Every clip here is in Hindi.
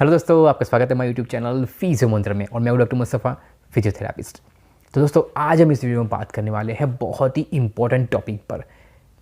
हेलो दोस्तों, आपका स्वागत है मेरे यूट्यूब चैनल फिजियो मंत्र में और मैं हूं डॉक्टर मुस्तफ़ा, फिजियोथेरापिस्ट। तो दोस्तों, आज हम इस वीडियो में बात करने वाले हैं बहुत ही इंपॉर्टेंट टॉपिक पर।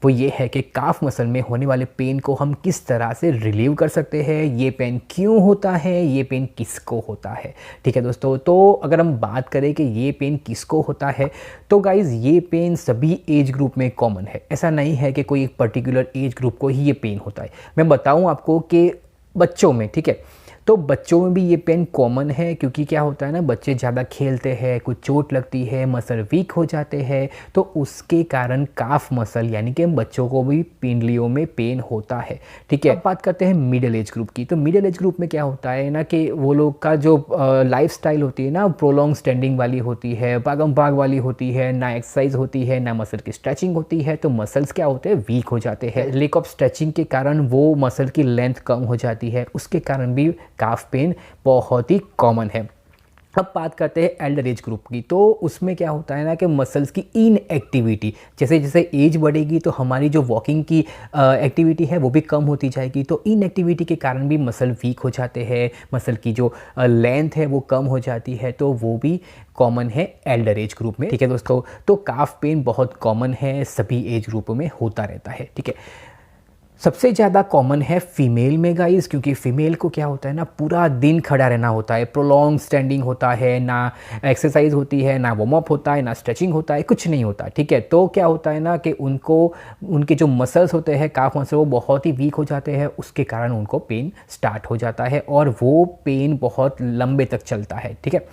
वो ये है कि काफ मसल में होने वाले पेन को हम किस तरह से रिलीव कर सकते हैं, ये पेन क्यों होता है, ये पेन किसको होता है। ठीक है दोस्तों, तो अगर हम बात करें कि ये पेन किसको होता है, तो गाइज़ ये पेन सभी एज ग्रुप में कॉमन है। ऐसा नहीं है कि कोई एक पर्टिकुलर एज ग्रुप को ही ये पेन होता है। मैं बताऊँ आपको कि बच्चों में, ठीक है, तो बच्चों में भी ये पेन कॉमन है, क्योंकि क्या होता है ना, बच्चे ज़्यादा खेलते हैं, कुछ चोट लगती है, मसल वीक हो जाते हैं, तो उसके कारण काफ मसल यानी कि बच्चों को भी पिंडलियों में पेन होता है। ठीक है, अब बात करते हैं मिडिल एज ग्रुप की। तो मिडिल एज ग्रुप में क्या होता है ना कि वो लोग का जो लाइफ स्टाइल होती है ना, प्रोलॉन्ग स्टैंडिंग वाली होती है, भागम भाग वाली होती है, ना एक्सरसाइज होती है, ना मसल की स्ट्रेचिंग होती है, तो मसल्स क्या होते हैं, वीक हो जाते हैं। लैक ऑफ स्ट्रेचिंग के कारण वो मसल की लेंथ कम हो जाती है, उसके कारण भी काफ पेन बहुत ही कॉमन है। अब बात करते हैं एल्डर एज ग्रुप की। तो उसमें क्या होता है ना कि मसल्स की इनएक्टिविटी, जैसे जैसे एज बढ़ेगी तो हमारी जो वॉकिंग की एक्टिविटी है वो भी कम होती जाएगी, तो इनएक्टिविटी के कारण भी मसल वीक हो जाते हैं, मसल की जो लेंथ है वो कम हो जाती है, तो वो भी कॉमन है एल्डर एज ग्रुप में। ठीक है दोस्तों, तो काफ पेन बहुत कॉमन है, सभी एज ग्रुपों में होता रहता है। ठीक है, सबसे ज़्यादा कॉमन है फीमेल में गाइस, क्योंकि फीमेल को क्या होता है ना, पूरा दिन खड़ा रहना होता है, प्रोलॉन्ग स्टैंडिंग होता है, ना एक्सरसाइज होती है, ना वार्म अप होता है, ना स्ट्रेचिंग होता है, कुछ नहीं होता। ठीक है, तो क्या होता है ना कि उनको उनके जो मसल्स होते हैं, काफ मसल, वो बहुत ही वीक हो जाते हैं, उसके कारण उनको पेन स्टार्ट हो जाता है और वो पेन बहुत लंबे तक चलता है। ठीक है,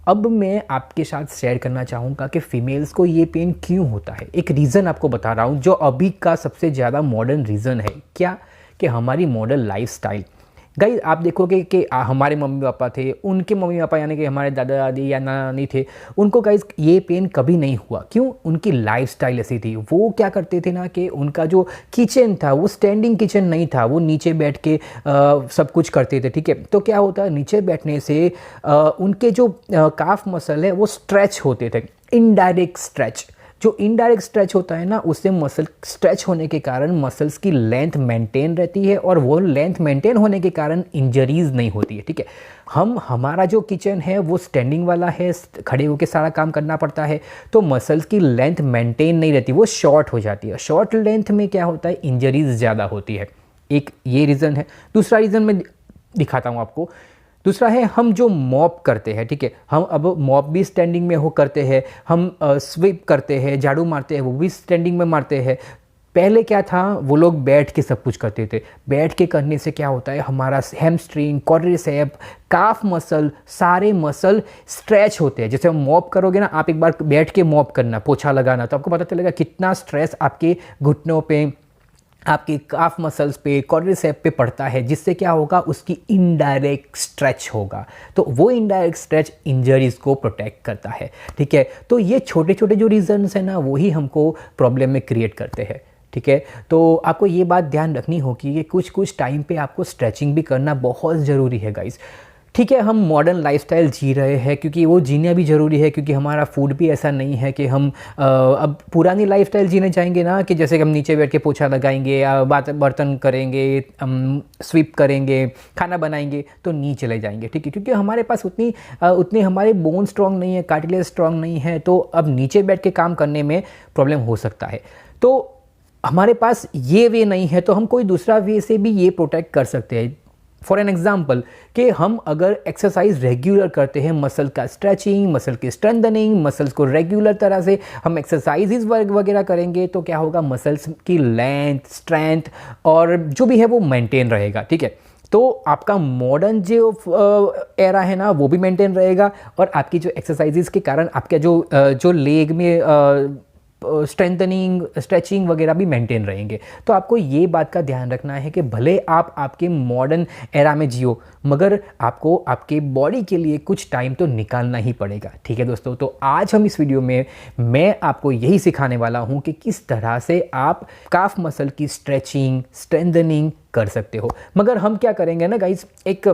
अब मैं आपके साथ शेयर करना चाहूँगा कि फ़ीमेल्स को ये पेन क्यों होता है। एक रीज़न आपको बता रहा हूँ जो अभी का सबसे ज़्यादा मॉडर्न रीज़न है। क्या कि हमारी मॉडर्न लाइफस्टाइल। गाइस, आप देखोगे कि हमारे मम्मी पापा थे, उनके मम्मी पापा यानी कि हमारे दादा दादी या नानी थे, उनको गाइस ये पेन कभी नहीं हुआ। क्यों? उनकी लाइफस्टाइल ऐसी थी। वो क्या करते थे ना कि उनका जो किचन था वो स्टैंडिंग किचन नहीं था, वो नीचे बैठ के सब कुछ करते थे। ठीक है, तो क्या होता है, नीचे बैठने से उनके जो काफ मसल है वो स्ट्रेच होते थे, इनडायरेक्ट स्ट्रेच। जो इनडायरेक्ट स्ट्रेच होता है ना, उससे मसल स्ट्रेच होने के कारण मसल्स की लेंथ मेंटेन रहती है और वो लेंथ मेंटेन होने के कारण इंजरीज नहीं होती है। ठीक है, हमारा जो किचन है वो स्टैंडिंग वाला है, खड़े होकर सारा काम करना पड़ता है, तो मसल्स की लेंथ मेंटेन नहीं रहती, वो शॉर्ट हो जाती है। शॉर्ट लेंथ में क्या होता है, इंजरीज ज़्यादा होती है। एक ये रीज़न है। दूसरा रीज़न मैं दिखाता हूँ आपको। दूसरा है, हम जो मॉप करते हैं, ठीक है, हम अब मॉप भी स्टैंडिंग में हो करते हैं, हम स्वीप करते हैं, झाड़ू मारते हैं, वो भी स्टैंडिंग में मारते हैं। पहले क्या था, वो लोग बैठ के सब कुछ करते थे। बैठ के करने से क्या होता है, हमारा हैमस्ट्रिंग, क्वाड्रिसेप, काफ मसल, सारे मसल स्ट्रेच होते हैं। जैसे हम मॉप करोगे ना, आप एक बार बैठ के मॉप करना, पोछा लगाना, तो आपको पता चलेगा कितना स्ट्रेस आपके घुटनों पे, आपके काफ मसल्स पे, क्वाड्रिसेप पे पड़ता है, जिससे क्या होगा, उसकी इनडायरेक्ट स्ट्रेच होगा। तो वो इनडायरेक्ट स्ट्रेच इंजरीज को प्रोटेक्ट करता है। ठीक है, तो ये छोटे छोटे जो रीजंस हैं ना, वही हमको प्रॉब्लम में क्रिएट करते हैं। ठीक है, तो आपको ये बात ध्यान रखनी होगी कि कुछ कुछ टाइम पे आपको स्ट्रेचिंग भी करना बहुत ज़रूरी है गाइस। ठीक है, हम मॉडर्न लाइफस्टाइल जी रहे हैं, क्योंकि वो जीना भी ज़रूरी है, क्योंकि हमारा फूड भी ऐसा नहीं है कि हम अब पुरानी लाइफस्टाइल जीने जाएंगे ना, कि जैसे कि हम नीचे बैठ के पोछा लगाएंगे या बर्तन करेंगे, स्वीप करेंगे, खाना बनाएंगे, तो नी चले जाएंगे। ठीक है, क्योंकि हमारे पास उतने हमारे बोन स्ट्रॉन्ग नहीं है, कार्टिलेज स्ट्रॉन्ग नहीं है, तो अब नीचे बैठ के काम करने में प्रॉब्लम हो सकता है। तो हमारे पास ये वे नहीं है, तो हम कोई दूसरा वे से भी ये प्रोटेक्ट कर सकते हैं। फॉर एन एग्जाम्पल, कि हम अगर एक्सरसाइज रेगुलर करते हैं, मसल का स्ट्रेचिंग, मसल की स्ट्रेंथनिंग, मसल्स को रेगुलर तरह से हम एक्सरसाइजेज वगैरह करेंगे, तो क्या होगा, मसल्स की लेंथ, स्ट्रेंथ और जो भी है वो मेंटेन रहेगा। ठीक है, तो आपका मॉडर्न जो एरा है ना, वो भी मेंटेन रहेगा, और आपकी जो एक्सरसाइजेज के कारण आपका जो लेग में स्ट्रेंथनिंग, स्ट्रेचिंग वगैरह भी मेंटेन रहेंगे। तो आपको ये बात का ध्यान रखना है कि भले आप आपके मॉडर्न एरा में जियो, मगर आपको आपके बॉडी के लिए कुछ टाइम तो निकालना ही पड़ेगा। ठीक है दोस्तों, तो आज हम इस वीडियो में मैं आपको यही सिखाने वाला हूँ कि किस तरह से आप काफ मसल की स्ट्रेचिंग, स्ट्रेंथनिंग कर सकते हो। मगर हम क्या करेंगे ना गाइस, एक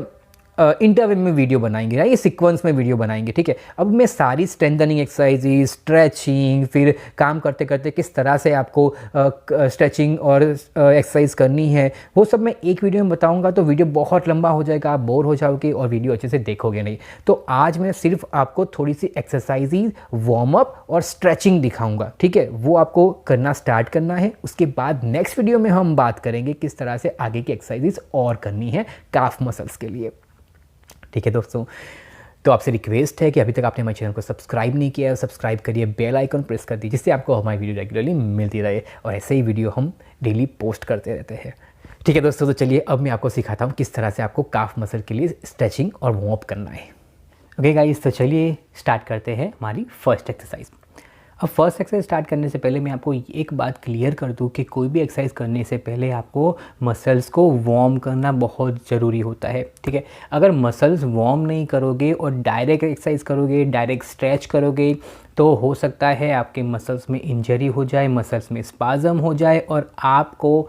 इंटरवल में वीडियो बनाएंगे या ये सीक्वेंस में वीडियो बनाएंगे, ठीक है। अब मैं सारी स्ट्रेंथनिंग एक्सरसाइजेज, स्ट्रेचिंग, फिर काम करते करते किस तरह से आपको स्ट्रेचिंग और एक्सरसाइज करनी है वो सब मैं एक वीडियो में बताऊंगा, तो वीडियो बहुत लंबा हो जाएगा, आप बोर हो जाओगे और वीडियो अच्छे से देखोगे नहीं। तो आज मैं सिर्फ आपको थोड़ी सी एक्सरसाइजेज, वार्म अप और स्ट्रेचिंग दिखाऊंगा, ठीक है। वो आपको करना स्टार्ट करना है। उसके बाद नेक्स्ट वीडियो में हम बात करेंगे किस तरह से आगे की एक्सरसाइजेज और करनी है काफ मसल्स के लिए, ठीक है दोस्तों। तो आपसे रिक्वेस्ट है कि अभी तक आपने हमारे चैनल को सब्सक्राइब नहीं किया है, सब्सक्राइब करिए, बेल आइकन प्रेस कर दीजिए, जिससे आपको हमारी वीडियो रेगुलरली मिलती रहे और ऐसे ही वीडियो हम डेली पोस्ट करते रहते हैं, ठीक है दोस्तों। तो चलिए अब मैं आपको सिखाता हूँ किस तरह से आपको काफ मसल के लिए स्ट्रेचिंग और वार्म अप करना है। ओके गाइस, तो चलिए स्टार्ट करते हैं हमारी फर्स्ट एक्सरसाइज। अब फर्स्ट एक्सरसाइज स्टार्ट करने से पहले मैं आपको एक बात क्लियर कर दूं कि कोई भी एक्सरसाइज करने से पहले आपको मसल्स को वार्म करना बहुत ज़रूरी होता है, ठीक है। अगर मसल्स वार्म नहीं करोगे और डायरेक्ट एक्सरसाइज करोगे, डायरेक्ट स्ट्रेच करोगे, तो हो सकता है आपके मसल्स में इंजरी हो जाए, मसल्स में स्पाज़म हो जाए और आपको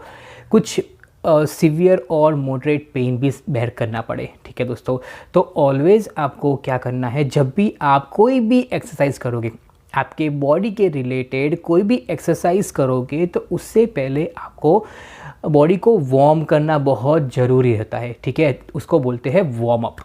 कुछ सीवियर और मॉडरेट पेन भी बेयर करना पड़े, ठीक है दोस्तों। तो ऑलवेज़ आपको क्या करना है, जब भी आप कोई भी एक्सरसाइज करोगे, आपके बॉडी के रिलेटेड कोई भी एक्सरसाइज करोगे, तो उससे पहले आपको बॉडी को वार्म करना बहुत ज़रूरी रहता है, ठीक है। उसको बोलते हैं वार्म अप।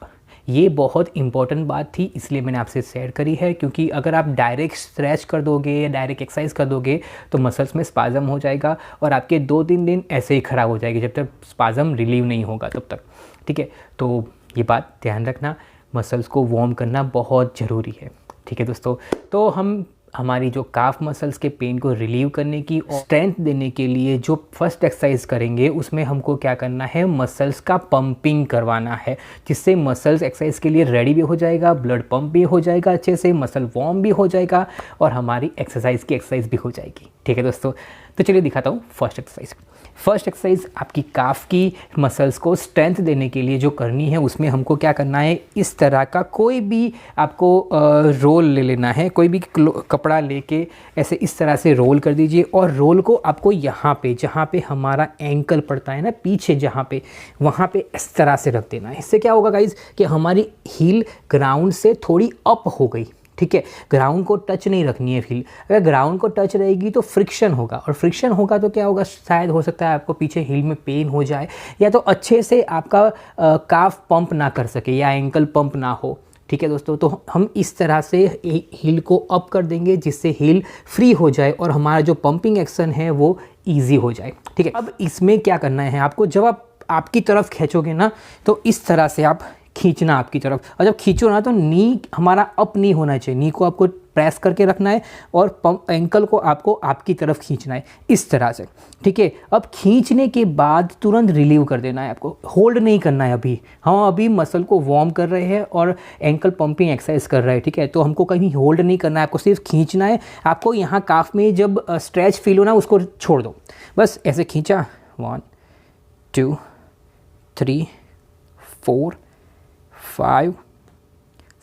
ये बहुत इंपॉर्टेंट बात थी, इसलिए मैंने आपसे शेयर करी है, क्योंकि अगर आप डायरेक्ट स्ट्रेच कर दोगे या डायरेक्ट एक्सरसाइज कर दोगे तो मसल्स में स्पाज़म हो जाएगा और आपके 2-3 दिन ऐसे ही ख़राब हो जाएगी जब तक स्पाज़म रिलीव नहीं होगा तब तक, ठीक है। तो ये बात ध्यान रखना, मसल्स को वार्म करना बहुत ज़रूरी है, ठीक है दोस्तों। तो हम हमारी जो काफ मसल्स के पेन को रिलीव करने की और स्ट्रेंथ देने के लिए जो फर्स्ट एक्सरसाइज करेंगे उसमें हमको क्या करना है, मसल्स का पंपिंग करवाना है, जिससे मसल्स एक्सरसाइज के लिए रेडी भी हो जाएगा, ब्लड पंप भी हो जाएगा अच्छे से, मसल वार्म भी हो जाएगा और हमारी एक्सरसाइज की एक्सरसाइज भी हो जाएगी, ठीक है दोस्तों। तो चलिए दिखाता हूँ फर्स्ट एक्सरसाइज। फर्स्ट एक्सरसाइज आपकी काफ की मसल्स को स्ट्रेंथ देने के लिए जो करनी है, उसमें हमको क्या करना है, इस तरह का कोई भी आपको रोल ले लेना है, कोई भी कपड़ा लेके ऐसे इस तरह से रोल कर दीजिए और रोल को आपको यहाँ पे जहाँ पे हमारा एंकल पड़ता है ना पीछे, जहाँ पे वहाँ पे इस तरह से रख देना है। इससे क्या होगा गाइज कि हमारी हील ग्राउंड से थोड़ी अप हो गई, ठीक है। ग्राउंड को टच नहीं रखनी है हील, अगर ग्राउंड को टच रहेगी तो फ्रिक्शन होगा और फ्रिक्शन होगा तो क्या होगा, शायद हो सकता है आपको पीछे हील में पेन हो जाए या तो अच्छे से आपका काफ पंप ना कर सके या एंकल पंप ना हो, ठीक है दोस्तों। तो हम इस तरह से हील को अप कर देंगे जिससे हील फ्री हो जाए और हमारा जो पंपिंग एक्शन है वो ईजी हो जाए, ठीक है। अब इसमें क्या करना है आपको, जब आप आपकी तरफ खींचोगे ना तो इस तरह से आप खींचना आपकी तरफ, और जब खींचो ना तो नी हमारा अप नहीं होना चाहिए, नी को आपको प्रेस करके रखना है और एंकल को आपको आपकी तरफ खींचना है इस तरह से, ठीक है। अब खींचने के बाद तुरंत रिलीव कर देना है, आपको होल्ड नहीं करना है। अभी हम अभी मसल को वार्म कर रहे हैं और एंकल पंपिंग एक्सरसाइज कर रहे हैं, ठीक है। तो हमको कहीं होल्ड नहीं करना है, आपको सिर्फ खींचना है। आपको यहाँ काफ में जब स्ट्रेच फील हो ना उसको छोड़ दो, बस ऐसे खींचा, 1 2 3 4 5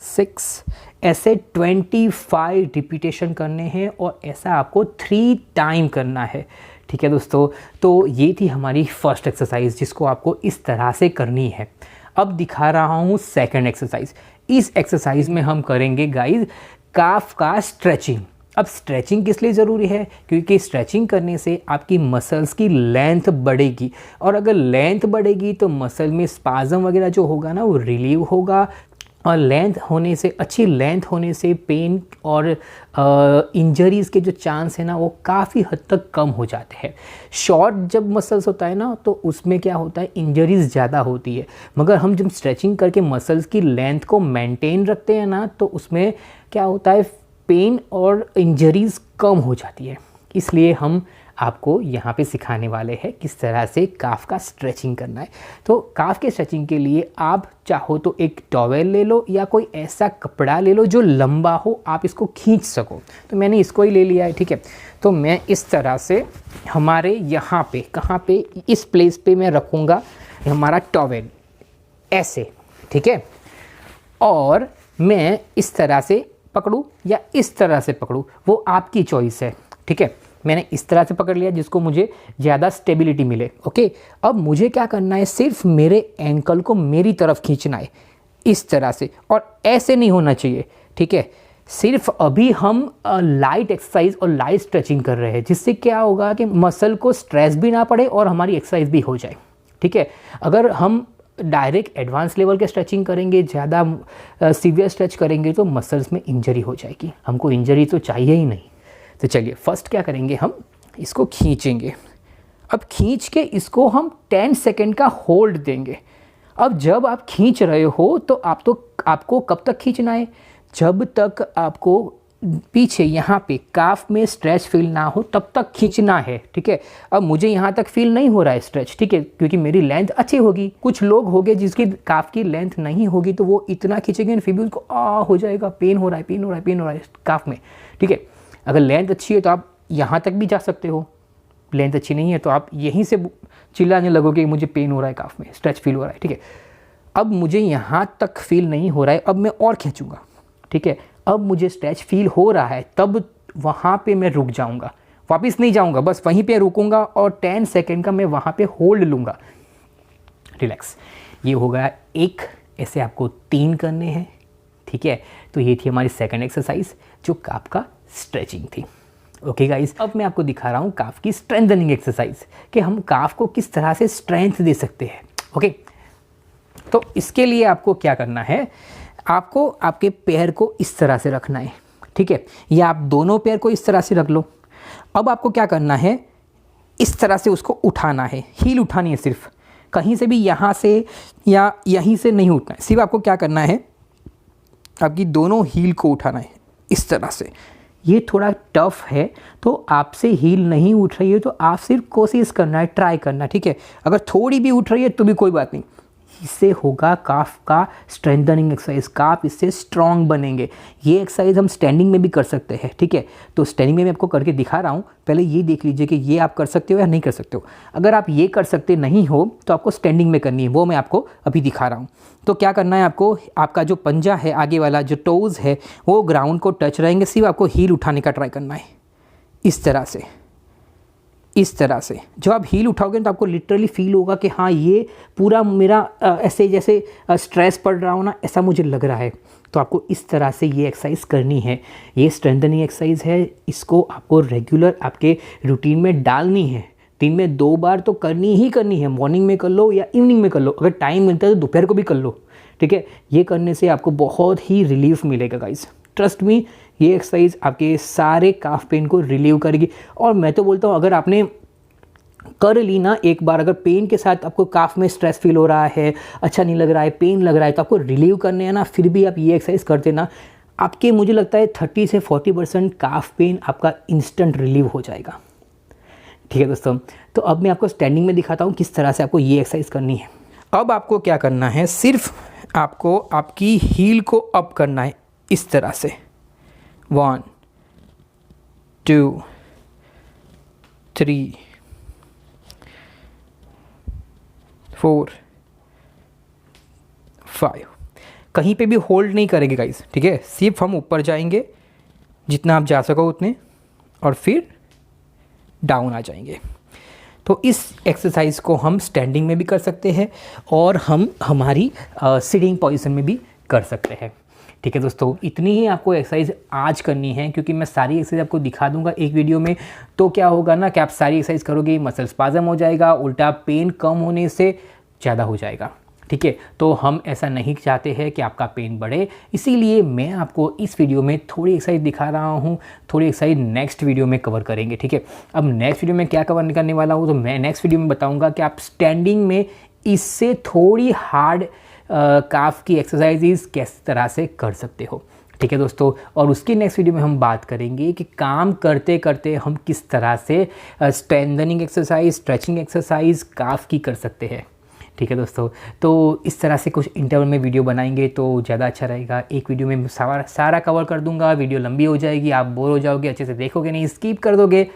6 ऐसे 25 रिपीटेशन करने हैं और ऐसा आपको 3 टाइम करना है, ठीक है दोस्तों। तो ये थी हमारी फर्स्ट एक्सरसाइज जिसको आपको इस तरह से करनी है। अब दिखा रहा हूँ सेकंड एक्सरसाइज। इस एक्सरसाइज में हम करेंगे गाइज काफ का स्ट्रेचिंग। अब स्ट्रेचिंग किस लिए ज़रूरी है, क्योंकि स्ट्रेचिंग करने से आपकी मसल्स की लेंथ बढ़ेगी और अगर लेंथ बढ़ेगी तो मसल में स्पाज़म वगैरह जो होगा ना वो रिलीव होगा और लेंथ होने से, अच्छी लेंथ होने से पेन और इंजरीज़ के जो चांस है ना वो काफ़ी हद तक कम हो जाते हैं। शॉर्ट जब मसल्स होता है ना तो उसमें क्या होता है, इंजरीज़ ज़्यादा होती है, मगर हम जब स्ट्रेचिंग करके मसल्स की लेंथ को मेंटेन रखते हैं ना तो उसमें क्या होता है, पेन और इंजरीज़ कम हो जाती है। इसलिए हम आपको यहाँ पे सिखाने वाले हैं किस तरह से काफ का स्ट्रेचिंग करना है। तो काफ के स्ट्रेचिंग के लिए आप चाहो तो एक टॉवेल ले लो या कोई ऐसा कपड़ा ले लो जो लंबा हो, आप इसको खींच सको। तो मैंने इसको ही ले लिया है, ठीक है। तो मैं इस तरह से हमारे यहाँ पे, कहाँ पे, इस प्लेस पे मैं रखूँगा हमारा टॉवेल ऐसे, ठीक है। और मैं इस तरह से पकड़ूँ या इस तरह से पकड़ूँ, वो आपकी चॉइस है, ठीक है। मैंने इस तरह से पकड़ लिया जिसको मुझे ज़्यादा स्टेबिलिटी मिले, ओके। अब मुझे क्या करना है, सिर्फ मेरे एंकल को मेरी तरफ खींचना है, इस तरह से, और ऐसे नहीं होना चाहिए, ठीक है। सिर्फ अभी हम लाइट एक्सरसाइज और लाइट स्ट्रेचिंग कर रहे हैं, जिससे क्या होगा कि मसल को स्ट्रेस भी ना पड़े और हमारी एक्सरसाइज भी हो जाए, ठीक है। अगर हम डायरेक्ट एडवांस लेवल के स्ट्रेचिंग करेंगे, ज़्यादा सीवियर स्ट्रेच करेंगे तो मसल्स में इंजरी हो जाएगी, हमको इंजरी तो चाहिए ही नहीं। तो चलिए फर्स्ट क्या करेंगे, हम इसको खींचेंगे। अब खींच के इसको हम 10 सेकेंड का होल्ड देंगे। अब जब आप खींच रहे हो तो आपको कब तक खींचना है, जब तक आपको पीछे यहाँ पे काफ में स्ट्रेच फील ना हो तब तक खींचना है, ठीक है। अब मुझे यहाँ तक फील नहीं हो रहा है स्ट्रेच, ठीक है, क्योंकि मेरी लेंथ अच्छी होगी। कुछ लोग होंगे जिसकी काफ की लेंथ नहीं होगी तो वो इतना खींचेंगे फिर भी उसको हो जाएगा, पेन हो रहा है, पेन हो रहा है, पेन हो रहा है काफ में, ठीक है। अगर लेंथ अच्छी है तो आप यहाँ तक भी जा सकते हो, लेंथ अच्छी नहीं है तो आप यहीं से चिल्लाने लगोगे कि मुझे पेन हो रहा है काफ में, स्ट्रेच फील हो रहा है, ठीक है। अब मुझे यहाँ तक फील नहीं हो रहा है, अब मैं और खींचूंगा, ठीक है। अब मुझे स्ट्रेच फील हो रहा है, तब वहाँ पे मैं रुक जाऊँगा, वापस नहीं जाऊँगा, बस वहीं पे रुकूंगा और 10 सेकेंड का मैं वहाँ पे होल्ड लूँगा, रिलैक्स। ये हो गया एक, ऐसे आपको 3 करने हैं, ठीक है। तो ये थी हमारी सेकंड एक्सरसाइज जो काफ का स्ट्रेचिंग थी। ओके गाइस, अब मैं आपको दिखा रहा हूँ काफ की स्ट्रेंथनिंग एक्सरसाइज, कि हम काफ को किस तरह से स्ट्रेंथ दे सकते हैं। ओके, तो इसके लिए आपको क्या करना है, आपको आपके पैर को इस तरह से रखना है, ठीक है, या आप दोनों पैर को इस तरह से रख लो। अब आपको क्या करना है, इस तरह से उसको उठाना है, हील उठानी है सिर्फ, कहीं से भी यहाँ से या यहीं से नहीं उठना है, सिर्फ आपको क्या करना है, आपकी दोनों हील को उठाना है इस तरह से। ये थोड़ा टफ है तो आपसे हील नहीं उठ रही है तो आप सिर्फ कोशिश करना है, ट्राई करना, ठीक है। अगर थोड़ी भी उठ रही है तो भी कोई बात नहीं, इससे होगा काफ का स्ट्रेंथनिंग एक्सरसाइज, काफ इससे स्ट्रॉन्ग बनेंगे। ये एक्सरसाइज हम स्टैंडिंग में भी कर सकते हैं, ठीक है। तो स्टैंडिंग में मैं आपको करके दिखा रहा हूँ, पहले ये देख लीजिए कि ये आप कर सकते हो या नहीं कर सकते हो। अगर आप ये कर सकते नहीं हो तो आपको स्टैंडिंग में करनी है, वो मैं आपको अभी दिखा रहा हूँ। तो क्या करना है आपको, आपका जो पंजा है आगे वाला, जो टोज़ है वो ग्राउंड को टच रहेंगे, सिर्फ आपको हील उठाने का ट्राई करना है इस तरह से, इस तरह से। जब आप हील उठाओगे तो आपको लिटरली फील होगा कि हाँ ये पूरा मेरा ऐसे जैसे स्ट्रेस पड़ रहा हो ना, ऐसा मुझे लग रहा है। तो आपको इस तरह से ये एक्सरसाइज करनी है, ये स्ट्रेंथनिंग एक्सरसाइज है, इसको आपको रेगुलर आपके रूटीन में डालनी है। दिन में 2 बार तो करनी ही करनी है, मॉर्निंग में कर लो या इवनिंग में कर लो, अगर टाइम मिलता है तो दोपहर को भी कर लो, ठीक है। ये करने से आपको बहुत ही रिलीफ मिलेगा गाइस, ट्रस्ट मी। ये एक्सरसाइज आपके सारे काफ पेन को रिलीव करेगी। और मैं तो बोलता हूँ अगर आपने कर ली ना एक बार, अगर पेन के साथ आपको काफ में स्ट्रेस फील हो रहा है, अच्छा नहीं लग रहा है, पेन लग रहा है, तो आपको रिलीव करने हैं ना, फिर भी आप ये एक्सरसाइज करते ना, आपके मुझे लगता है 30 से 40% काफ पेन आपका इंस्टेंट रिलीव हो जाएगा, ठीक है दोस्तों। तो अब मैं आपको स्टैंडिंग में दिखाता हूँ किस तरह से आपको ये एक्सरसाइज करनी है। अब आपको क्या करना है, सिर्फ आपको आपकी हील को अप करना है इस तरह से, 1 2 3 4 5। कहीं पे भी होल्ड नहीं करेंगे गाइस, ठीक है। सिर्फ हम ऊपर जाएंगे जितना आप जा सको उतने, और फिर डाउन आ जाएंगे। तो इस एक्सरसाइज को हम स्टैंडिंग में भी कर सकते हैं और हम हमारी सिटिंग पोजीशन में भी कर सकते हैं, ठीक है दोस्तों। इतनी ही आपको एक्सरसाइज आज करनी है, क्योंकि मैं सारी एक्सरसाइज आपको दिखा दूंगा एक वीडियो में। तो क्या होगा ना कि आप सारी एक्सरसाइज करोगे, मसल स्पाज़म हो जाएगा, उल्टा पेन कम होने से ज़्यादा हो जाएगा, ठीक है। तो हम ऐसा नहीं चाहते हैं कि आपका पेन बढ़े, इसीलिए मैं आपको इस वीडियो में थोड़ी एक्सरसाइज दिखा रहा हूँ, थोड़ी एक्सरसाइज नेक्स्ट वीडियो में कवर करेंगे, ठीक है। अब नेक्स्ट वीडियो में क्या कवर करने वाला हूँ, तो मैं नेक्स्ट वीडियो में बताऊँगा कि आप स्टैंडिंग में इससे थोड़ी हार्ड काफ की एक्सरसाइजेज किस तरह से कर सकते हो, ठीक है दोस्तों। और उसकी नेक्स्ट वीडियो में हम बात करेंगे कि काम करते करते हम किस तरह से स्ट्रेंथनिंग एक्सरसाइज, स्ट्रेचिंग एक्सरसाइज काफ की कर सकते हैं, ठीक है दोस्तों। तो इस तरह से कुछ इंटरवल में वीडियो बनाएंगे तो ज़्यादा अच्छा रहेगा। एक वीडियो में सारा कवर कर दूंगा, वीडियो लंबी हो जाएगी, आप बोर हो जाओगे, अच्छे से देखोगे नहीं, स्किप कर दोगे,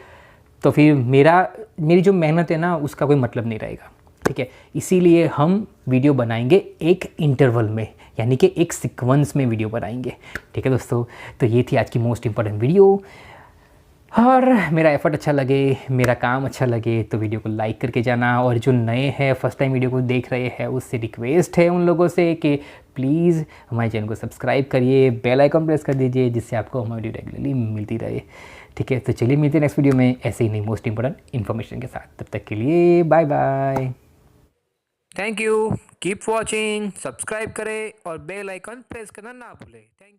तो फिर मेरी जो मेहनत है ना उसका कोई मतलब नहीं रहेगा, ठीक है। इसीलिए हम वीडियो बनाएंगे एक इंटरवल में, यानी कि एक सीक्वेंस में वीडियो बनाएंगे, ठीक है दोस्तों। तो ये थी आज की मोस्ट इंपॉर्टेंट वीडियो। और मेरा एफर्ट अच्छा लगे, मेरा काम अच्छा लगे तो वीडियो को लाइक करके जाना। और जो नए हैं, फर्स्ट टाइम वीडियो को देख रहे हैं, उससे रिक्वेस्ट है उन लोगों से कि प्लीज़ हमारे चैनल को सब्सक्राइब करिए, बेल आइकन प्रेस कर दीजिए, जिससे आपको हमारी वीडियो रेगुलरली मिलती रहे। ठीक है, तो चलिए मिलते हैं नेक्स्ट वीडियो में ऐसे ही नहीं मोस्ट इंपॉर्टेंट इन्फॉर्मेशन के साथ। तब तक के लिए bye bye. Thank you, keep watching, subscribe करें और बेल आइकन प्रेस करना ना भूलें। Thank you.